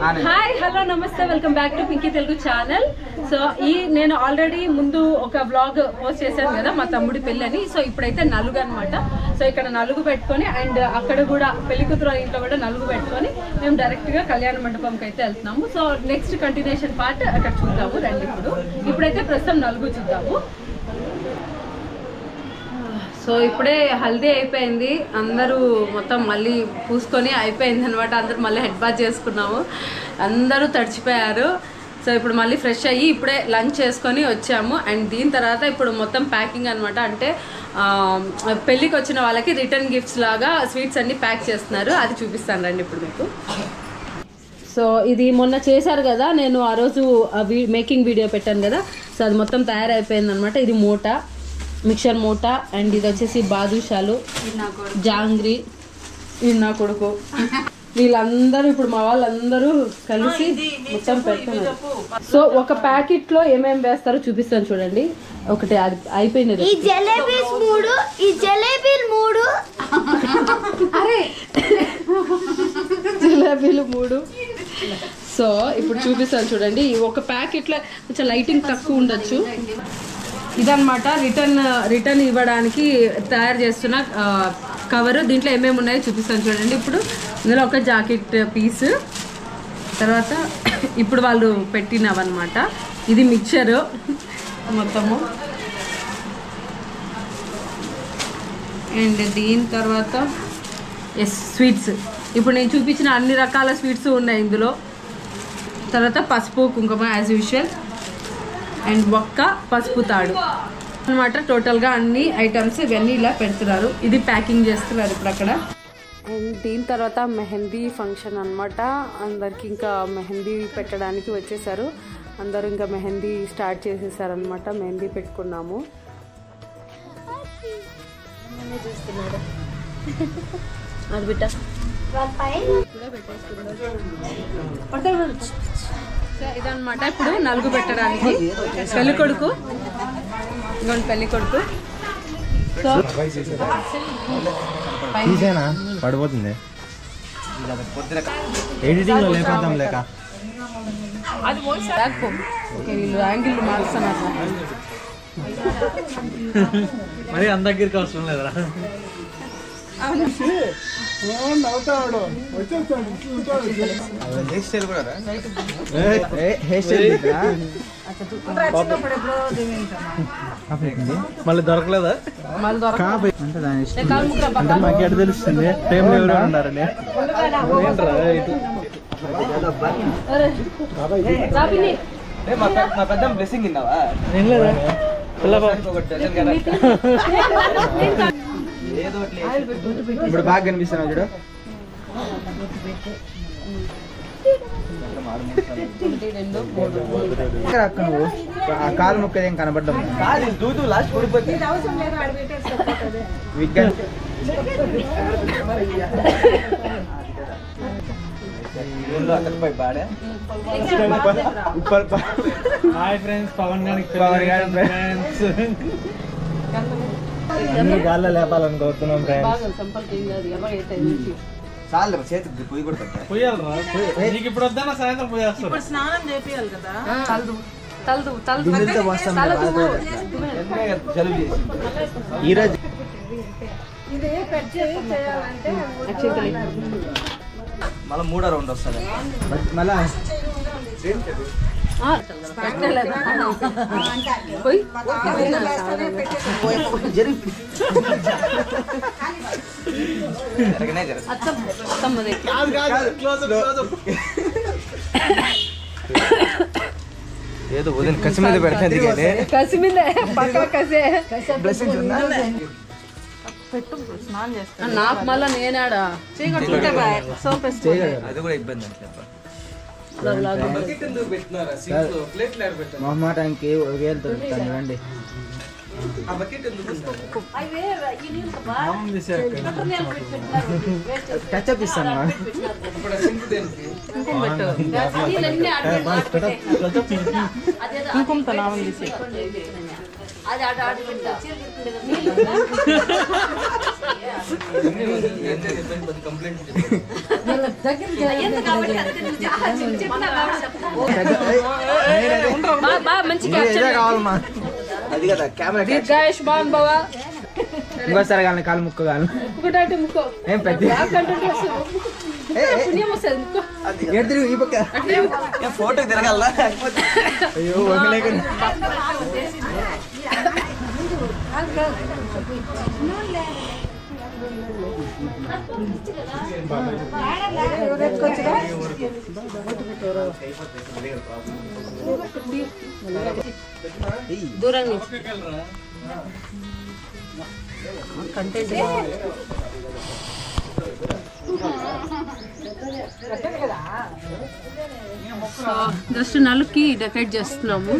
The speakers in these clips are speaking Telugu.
హాయ్ హలో నమస్తే welcome back to Pinky Telugu channel. So నేను ఆల్రెడీ ముందు ఒక వ్లాగ్ పోస్ట్ చేశాను కదా మా తమ్ముడి పెళ్ళని. సో ఇప్పుడైతే నలుగు అనమాట. సో ఇక్కడ నలుగు పెట్టుకొని అండ్ అక్కడ కూడా పెళ్లి కూతురు ఇంట్లో కూడా నలుగు పెట్టుకొని మేము డైరెక్ట్గా కళ్యాణ మండపంకి అయితే వెళ్తున్నాము. సో నెక్స్ట్ కంటిన్యూషన్ పార్ట్ అక్కడ చూద్దాము రండి. ఇప్పుడైతే ప్రస్తుతం నలుగు చూద్దాము. సో ఇప్పుడే హల్దీ అయిపోయింది, అందరూ మొత్తం మళ్ళీ పూసుకొని అయిపోయింది అనమాట. అందరూ మళ్ళీ హెడ్ బాత్ చేసుకున్నాము, అందరూ తడిచిపోయారు. సో ఇప్పుడు మళ్ళీ ఫ్రెష్ అయ్యి ఇప్పుడే లంచ్ చేసుకొని వచ్చాము. అండ్ దీని తర్వాత ఇప్పుడు మొత్తం ప్యాకింగ్ అనమాట. అంటే పెళ్ళికి వచ్చిన వాళ్ళకి రిటర్న్ గిఫ్ట్స్ లాగా స్వీట్స్ అన్ని ప్యాక్ చేస్తున్నారు, అది చూపిస్తాను రండి ఇప్పుడు మీకు. సో ఇది మొన్న చేశారు కదా, నేను ఆ రోజు మేకింగ్ వీడియో పెట్టాను కదా. సో అది మొత్తం తయారైపోయింది అనమాట. ఇది మూట, మిక్చర్ మూట. అండ్ ఇది వచ్చేసి బాదుషాలు, జాంగ్రీ, ఇది నా కొడుకు. వీళ్ళందరూ ఇప్పుడు మా వాళ్ళందరూ కలిసి మొత్తం పెడుతున్నారు. సో ఒక ప్యాకెట్ లో ఏమేమి వేస్తారో చూపిస్తాను చూడండి. ఒకటి అది అయిపోయింది, జిలేబీలు 3. సో ఇప్పుడు చూపిస్తాను చూడండి. ఒక ప్యాకెట్ లో కొంచెం లైటింగ్ తక్కువ ఉండొచ్చు. ఇదన్నమాట రిటర్న్ ఇవ్వడానికి తయారు చేస్తున్న కవర్. దీంట్లో ఏమేమి ఉన్నాయో చూపిస్తాను చూడండి. ఇప్పుడు ఇందులో ఒక జాకెట్ పీస్, తర్వాత ఇప్పుడు వాళ్ళు పెట్టినవన్నమాట. ఇది మిక్చరు మొత్తము. అండ్ దీని తర్వాత స్వీట్స్. ఇప్పుడు నేను చూపించిన అన్ని రకాల స్వీట్స్ ఉన్నాయి ఇందులో. తర్వాత పసుపు కుంకుమ యాజ్ యూజువల్, అండ్ ఒక్క పసుపు తాడు అనమాట. టోటల్గా అన్ని ఐటమ్స్ ఇవన్నీ ఇలా పెడుతున్నారు. ఇది ప్యాకింగ్ చేస్తున్నారు ఇప్పుడు అక్కడ. అండ్ దీని తర్వాత మెహందీ ఫంక్షన్ అనమాట. అందరికి ఇంకా మెహందీ పెట్టడానికి వచ్చేసారు. అందరూ ఇంకా మెహందీ స్టార్ట్ చేసేసారు అనమాట. మెహందీ పెట్టుకున్నాము. అది బిట్ట సో ఇదన్నమాట. ఇప్పుడు నలుగు పెట్టడానికి పెళ్లి కొడుకు, ఇంకోటి పెళ్లి కొడుకు. సో పడిపోతుంది ఎడిటింగ్ లో లేకపోతాం లేక వీళ్ళు యాంగిల్ మారుస్తున్నారు. మరి అంత దగ్గరికి అవసరం లేదురా. మళ్ళీ దొరకలేదా? అంటే మాకు ఎక్కడ తెలుస్తుంది టైం ఎవరు ఉన్నారని. మా పెద్ద బ్లెస్సింగ్ ఇన్నావా? ఇప్పుడు బాగా కనిపిస్తున్నావు చూడు. అక్క నువ్వు ఆ కాలు ముక్కది ఏం కనబడ్డం గాల్లో లేపాలని కోరుతున్నాం. చాలు చేతికి పొయ్యి కూడా నీకు ఇప్పుడు వద్దా సాయంత్రం పోయేస్తారు. స్నానం చేపియాలి కదా. ఈరోజు మళ్ళీ 3వ రౌండ్ వస్తుంది. మళ్ళా ఏదో ఉదయం కసి మీద పెడతాను. కసి మీద నాకు మళ్ళా నేనాడా అది కూడా ఇబ్బంది. మొహమాటానికి వేలు దొరుకుతాను రండి. టచ్అప్ ఇస్తాను. కుంకుమతో మంచి ఇంకోసారి కానీ కాలు ముక్కు కాను ఏం పెద్ద ఈ పక్క ఫోటో తిరగల అయ్యో దూరం కంటెంట్ జస్ట్ నలుగుకి డెకరేట్ చేస్తున్నాము.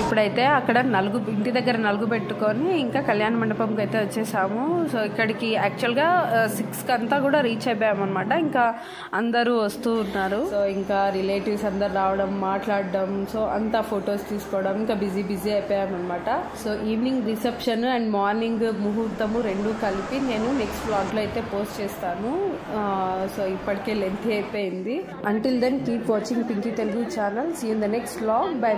ఇప్పుడైతే అక్కడ ఇంటి దగ్గర నలుగు పెట్టుకొని ఇంకా కళ్యాణ మండపంకి అయితే వచ్చేసాము. సో ఇక్కడికి యాక్చువల్గా 6కి అంతా కూడా రీచ్ అయిపోయామన్నమాట. ఇంకా అందరూ వస్తూ ఉన్నారు. సో ఇంకా రిలేటివ్స్ అందరు రావడం, మాట్లాడడం, సో అంతా ఫొటోస్ తీసుకోవడం, ఇంకా బిజీ అయిపోయామన్నమాట. So evening reception and morning ముహూర్తము రెండు కలిపి నేను నెక్స్ట్ వ్లాగ్లో అయితే పోస్ట్ చేస్తాను. సో ఇప్పటికే లెంత్ అయిపోయింది. Until then keep watching Pinky Telugu channel. See in the next vlog. By.